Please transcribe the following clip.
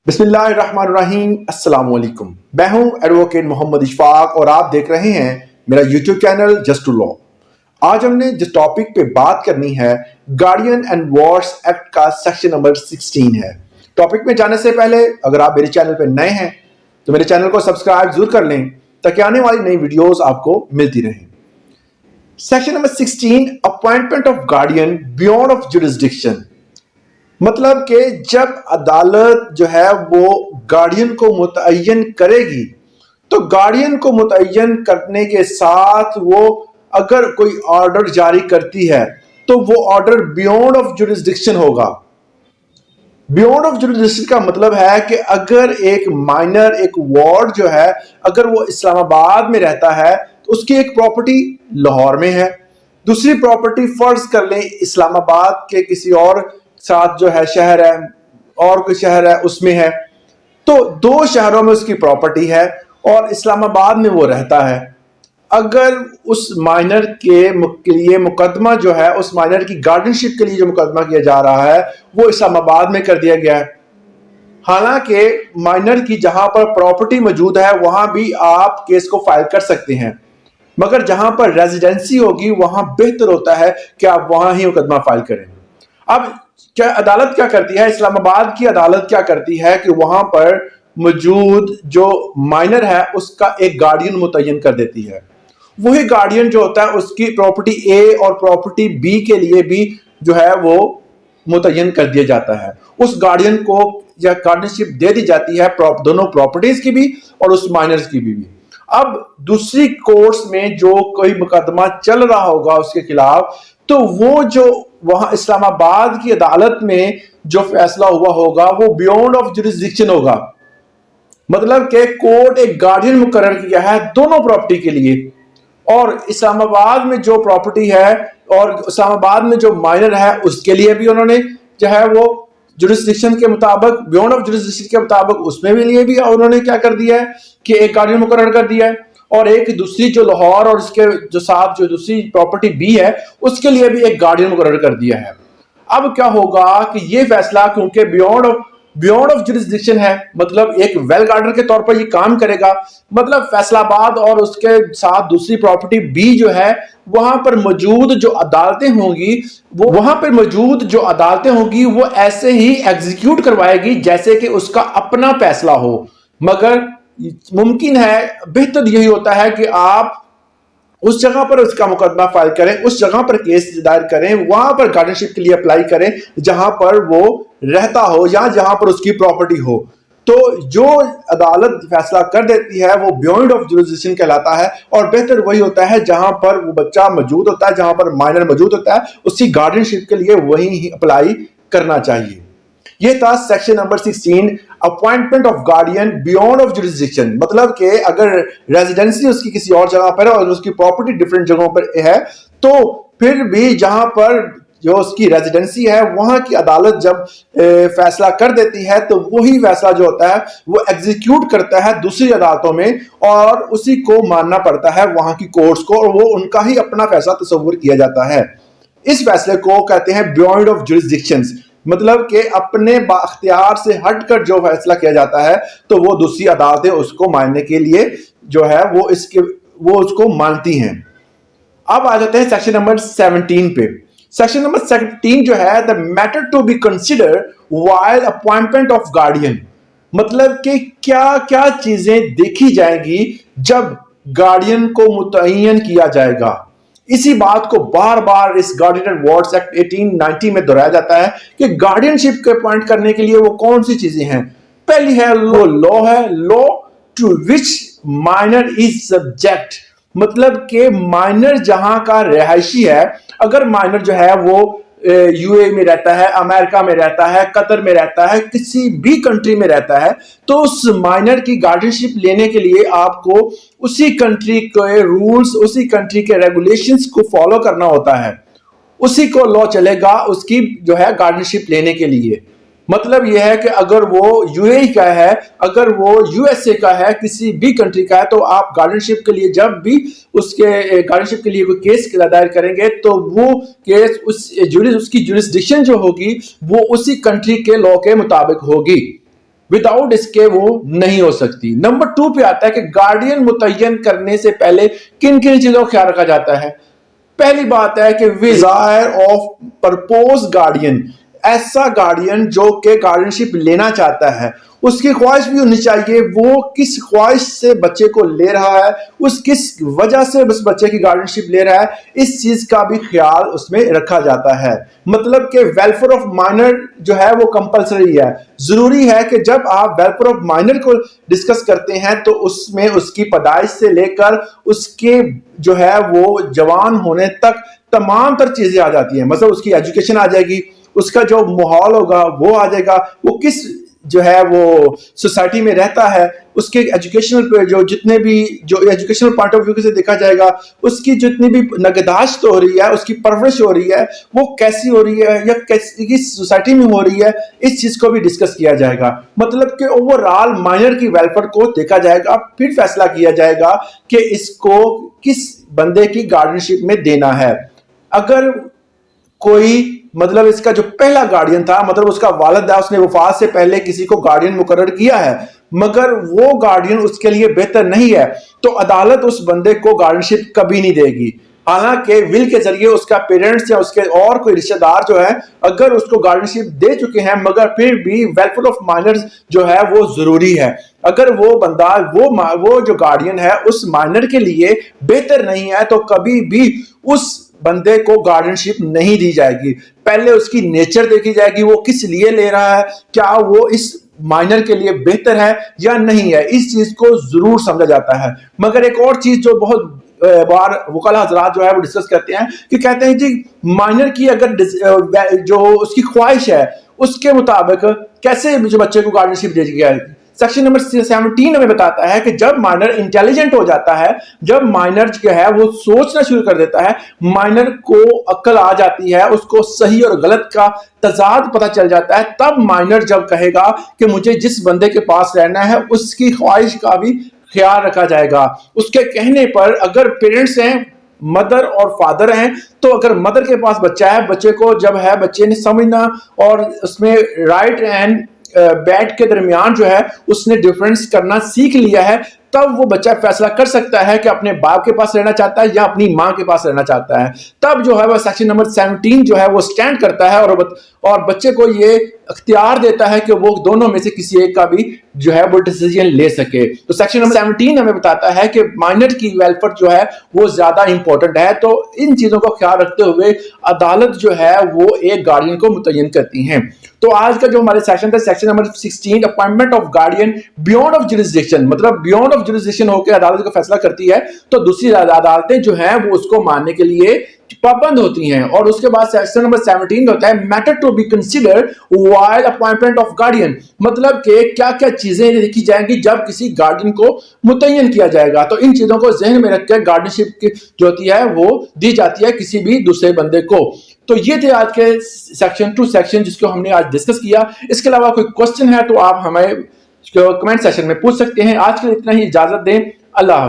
بسم اللہ الرحمن الرحیم۔ السلام علیکم، میں ہوں ایڈوکیٹ محمد اشفاق اور آپ دیکھ رہے ہیں میرا یوٹیوب چینل جسٹ ٹو لا۔ آج ہم نے جس ٹاپک پہ بات کرنی ہے گارڈین اینڈ وارڈس ایکٹ کا سیکشن نمبر 16 ہے۔ ٹاپک میں جانے سے پہلے اگر آپ میرے چینل پہ نئے ہیں تو میرے چینل کو سبسکرائب ضرور کر لیں تاکہ آنے والی نئی ویڈیوز آپ کو ملتی رہیں۔ Section number 16، appointment of guardian beyond of jurisdiction, مطلب کہ جب عدالت جو ہے وہ گارڈین کو متعین کرے گی تو گارڈین کو متعین کرنے کے ساتھ وہ اگر کوئی آرڈر جاری کرتی ہے تو وہ آرڈر بیونڈ آف جورسڈکشن ہوگا۔ بیونڈ آف جورسڈکشن کا مطلب ہے کہ اگر ایک مائنر، ایک وارڈ جو ہے، اگر وہ اسلام آباد میں رہتا ہے تو اس کی ایک پراپرٹی لاہور میں ہے، دوسری پراپرٹی فرض کر لیں اسلام آباد کے کسی اور ساتھ جو ہے شہر ہے، اور کوئی شہر ہے اس میں ہے، تو دو شہروں میں اس کی پراپرٹی ہے اور اسلام آباد میں وہ رہتا ہے۔ اگر اس مائنر کے لیے مقدمہ جو ہے، اس مائنر کی گارڈین شپ کے لیے جو مقدمہ کیا جا رہا ہے وہ اسلام آباد میں کر دیا گیا ہے، حالانکہ مائنر کی جہاں پر پراپرٹی موجود ہے وہاں بھی آپ کیس کو فائل کر سکتے ہیں، مگر جہاں پر ریزیڈنسی ہوگی وہاں بہتر ہوتا ہے کہ آپ وہاں ہی مقدمہ فائل کریں۔ اب عدالت کیا کرتی ہے، اسلام آباد کی عدالت کیا کرتی ہے کہ وہاں پر موجود جو مائنر ہے اس کا ایک گارڈین متعین کر دیتی ہے۔ وہی گارڈین جو ہوتا ہے اس کی پراپرٹی اے اور پراپرٹی بی کے لیے بھی جو ہے وہ متعین کر دیا جاتا ہے۔ اس گارڈین کو یا گارڈینشپ دے دی جاتی ہے دونوں پراپرٹیز کی بھی اور اس مائنرز کی بھی۔ اب دوسری کورٹس میں جو کوئی مقدمہ چل رہا ہوگا اس کے خلاف، تو وہ جو وہاں اسلام آباد کی عدالت میں جو فیصلہ ہوا ہوگا وہ بیونڈ آف جورسڈکشن ہوگا، مطلب کہ کورٹ ایک گارڈین مقرر کیا ہے دونوں پراپرٹی کے لیے، اور اسلام آباد میں جو پراپرٹی ہے اور اسلام آباد میں جو مائنر ہے اس کے لیے بھی انہوں نے جو ہے وہ جورسڈکشن کے مطابق، بیونڈ آف جورسڈکشن کے مطابق اس میں بھی لیے بھی انہوں نے کیا کر دیا ہے کہ ایک گارڈین مقرر کر دیا ہے، اور ایک دوسری جو لاہور اور اس کے جو ساتھ جو دوسری پراپرٹی بی ہے اس کے لیے بھی ایک گارڈین مقرر کر دیا ہے۔ اب کیا ہوگا کہ یہ فیصلہ کیونکہ بیونڈ آف جورسڈکشن ہے، مطلب ایک ویل گارڈر کے طور پر یہ کام کرے گا، مطلب فیصل آباد اور اس کے ساتھ دوسری پراپرٹی بی جو ہے وہاں پر موجود جو عدالتیں ہوں گی وہ ایسے ہی ایگزیکیوٹ کروائے گی جیسے کہ اس کا اپنا فیصلہ ہو، مگر ممکن ہے، بہتر یہی ہوتا ہے کہ آپ اس جگہ پر اس کا مقدمہ فائل کریں، اس جگہ پر کیس دائر کریں، وہاں پر گارڈینشپ کے لیے اپلائی کریں جہاں پر وہ رہتا ہو یا جہاں پر اس کی پراپرٹی ہو۔ تو جو عدالت فیصلہ کر دیتی ہے وہ بیونڈ آف جورسڈکشن کہلاتا ہے، اور بہتر وہی ہوتا ہے جہاں پر وہ بچہ موجود ہوتا ہے، جہاں پر مائنر موجود ہوتا ہے، اس کی گارڈینشپ کے لیے وہی ہی اپلائی کرنا چاہیے۔ یہ تھا section number 16، appointment of guardian beyond of jurisdiction, مطلب کہ اگر ریزیڈنسی اس کی کسی اور جگہ پر ہے اور اس کی پراپرٹی ڈفرینٹ جگہوں پر ہے تو پھر بھی جہاں پر جو اس کی ریزیڈنسی ہے وہاں کی عدالت جب فیصلہ کر دیتی ہے تو وہی فیصلہ جو ہوتا ہے وہ ایگزیکیوٹ کرتا ہے دوسری عدالتوں میں، اور اسی کو ماننا پڑتا ہے وہاں کی کورٹس کو، اور وہ ان کا ہی اپنا فیصلہ تصور کیا جاتا ہے۔ اس فیصلے کو کہتے ہیں بیونڈ آف جورسڈکشنز، مطلب کہ اپنے اختیار سے ہٹ کر جو فیصلہ کیا جاتا ہے تو وہ دوسری عدالتیں اس کو ماننے کے لیے جو ہے وہ اس کو مانتی ہیں۔ اب آ جاتے ہیں سیکشن نمبر 17 پہ۔ سیکشن نمبر 17 جو ہے the matter to be considered while appointment of guardian، مطلب کہ کیا کیا چیزیں دیکھی جائیں گی جب گارڈین کو متعین کیا جائے گا۔ اسی بات کو بار بار اس گارڈین اینڈ وارڈس ایکٹ 1890 میں دہرایا جاتا ہے کہ گارڈین شپ کو اپوائنٹ کرنے کے لیے وہ کون سی چیزیں ہیں۔ پہلی ہے وہ لا ہے، law to which minor is subject, مطلب کہ مائنر جہاں کا رہائشی ہے، اگر مائنر جو ہے وہ یو اے میں رہتا ہے، امریکہ میں رہتا ہے، قطر میں رہتا ہے، کسی بھی کنٹری میں رہتا ہے، تو اس مائنر کی گارڈینشپ لینے کے لیے آپ کو اسی کنٹری کے رولز، اسی کنٹری کے ریگولیشنز کو فالو کرنا ہوتا ہے، اسی کو لا چلے گا اس کی جو ہے گارڈینشپ لینے کے لیے۔ مطلب یہ ہے کہ اگر وہ یو اے کا ہے، اگر وہ یو ایس اے کا ہے، کسی بھی کنٹری کا ہے، تو آپ گارڈینشپ کے لیے جب بھی اس کے گارڈینشپ کے لیے کوئی کیس دائر کریں گے تو وہ کیس اس کی جورسڈکشن جو ہوگی وہ اسی کنٹری کے لا کے مطابق ہوگی۔ وداؤٹ اس کے وہ نہیں ہو سکتی۔ نمبر 2 پہ آتا ہے کہ گارڈین متعین کرنے سے پہلے کن کن چیزوں کا خیال رکھا جاتا ہے۔ پہلی بات ہے کہ ڈیزائر آف پرپوز گارڈین، ایسا گارڈین جو کہ گارڈینشپ لینا چاہتا ہے، اس کی خواہش بھی ہونی چاہیے وہ کس خواہش سے بچے کو لے رہا ہے، اس کس وجہ سے اس بچے کی گارڈینشپ لے رہا ہے، اس چیز کا بھی خیال اس میں رکھا جاتا ہے۔ مطلب کہ ویلفیئر آف مائنر جو ہے وہ کمپلسری ہے، ضروری ہے کہ جب آپ ویلفیئر آف مائنر کو ڈسکس کرتے ہیں تو اس میں اس کی پیدائش سے لے کر اس کے جو ہے وہ جوان ہونے تک تمام تر چیزیں آ جاتی ہیں۔ مثلا اس کی ایجوکیشن آ جائے گی، اس کا جو ماحول ہوگا وہ آ جائے گا، وہ کس جو ہے وہ سوسائٹی میں رہتا ہے، اس کے ایجوکیشنل پہ جو جتنے بھی جو ایجوکیشنل پوائنٹ آف ویو سے دیکھا جائے گا، اس کی جتنی بھی نگہداشت ہو رہی ہے، اس کی پرورش ہو رہی ہے، وہ کیسی ہو رہی ہے یا کیسی سوسائٹی میں ہو رہی ہے، اس چیز کو بھی ڈسکس کیا جائے گا۔ مطلب کہ اوور آل مائنر کی ویلفیئر کو دیکھا جائے گا، پھر فیصلہ کیا جائے گا کہ اس کو کس بندے کی گارڈینشپ میں دینا ہے۔ اگر کوئی مطلب اس کا جو پہلا گارڈین تھا، مطلب اس کا والد ہے، اس نے وفات سے پہلے کسی کو گارڈین مقرر کیا ہے، مگر وہ گارڈین اس کے لیے بہتر نہیں ہے، تو عدالت اس بندے کو گارڈینشپ کبھی نہیں دے گی۔ حالانکہ ول کے ذریعے اس کا پیرنٹس یا اس کے اور کوئی رشتہ دار جو ہے اگر اس کو گارڈینشپ دے چکے ہیں، مگر پھر بھی ویلفیئر آف مائنرز جو ہے وہ ضروری ہے۔ اگر وہ بندہ وہ جو گارڈین ہے اس مائنر کے لیے بہتر نہیں ہے تو کبھی بھی اس بندے کو گارڈینشپ نہیں دی جائے گی۔ پہلے اس کی نیچر دیکھی جائے گی، وہ کس لیے لے رہا ہے، کیا وہ اس مائنر کے لیے بہتر ہے یا نہیں ہے، اس چیز کو ضرور سمجھا جاتا ہے۔ مگر ایک اور چیز جو بہت بار وکلا حضرات جو ہے وہ ڈسکس کرتے ہیں کہ کہتے ہیں جی مائنر کی اگر جو اس کی خواہش ہے اس کے مطابق کیسے جو بچے کو گارڈینشپ دے گیا ہے۔ سیکشن نمبر 17 ہمیں بتاتا ہے کہ جب مائنر انٹیلیجنٹ ہو جاتا ہے، جب مائنر جو ہے وہ سوچنا شروع کر دیتا ہے، مائنر کو عقل آ جاتی ہے، اس کو صحیح اور غلط کا تضاد پتہ چل جاتا ہے، تب مائنر جب کہے گا کہ مجھے جس بندے کے پاس رہنا ہے اس کی خواہش کا بھی خیال رکھا جائے گا۔ اس کے کہنے پر اگر پیرنٹس ہیں، مدر اور فادر ہیں، تو اگر مدر کے پاس بچہ ہے، بچے کو جب ہے بچے نے سمجھنا اور اس میں رائٹ اینڈ بیڈ کے درمیان جو ہے اس نے ڈیفرنس کرنا سیکھ لیا ہے، تب وہ بچہ فیصلہ کر سکتا ہے کہ اپنے باپ کے پاس رہنا چاہتا ہے یا اپنی ماں کے پاس رہنا چاہتا ہے۔ تب جو ہے وہ سیکشن نمبر 17 جو ہے وہ سٹینڈ کرتا ہے اور بچے کو یہ اختیار دیتا ہے کہ وہ دونوں میں سے کسی ایک کا بھی جو ہے وہ ڈیسیژن لے سکے۔ تو سیکشن نمبر 17 ہمیں بتاتا ہے کہ مائنر کی ویلفیئر جو ہے وہ زیادہ امپورٹنٹ ہے، تو ان چیزوں کا خیال رکھتے ہوئے عدالت جو ہے وہ ایک گارڈین کو متعین کرتی ہیں۔ تو آج کا جو ہمارے سیکشن تھا، section number 16 appointment of guardian beyond of jurisdiction, مطلب بیونڈ آف جوریسڈکشن ہو کے عدالت کا فیصلہ کرتی ہے تو دوسری عدالتیں جو ہیں وہ اس کو ماننے کے لیے پابند ہوتی ہیں۔ اور اس کے بعد سیکشن نمبر 17 ہوتا ہے matter to be considered while appointment of guardian, مطلب کہ کیا کیا چیزیں دیکھی جائیں گی جب کسی گارڈین کو متعین کیا جائے گا۔ تو ان چیزوں کو ذہن میں رکھ کے گارڈینشپ جو ہوتی ہے وہ دی جاتی ہے کسی بھی دوسرے بندے کو۔ تو یہ تھے آج کے سیکشن 2 سیکشن جس کو ہم نے آج ڈسکس کیا۔ اس کے علاوہ کوئی کوسچن ہے تو آپ ہمیں کمنٹ سیکشن میں پوچھ سکتے ہیں۔ آج کے لیے اتنا ہی، اجازت دیں، اللہ حافظ۔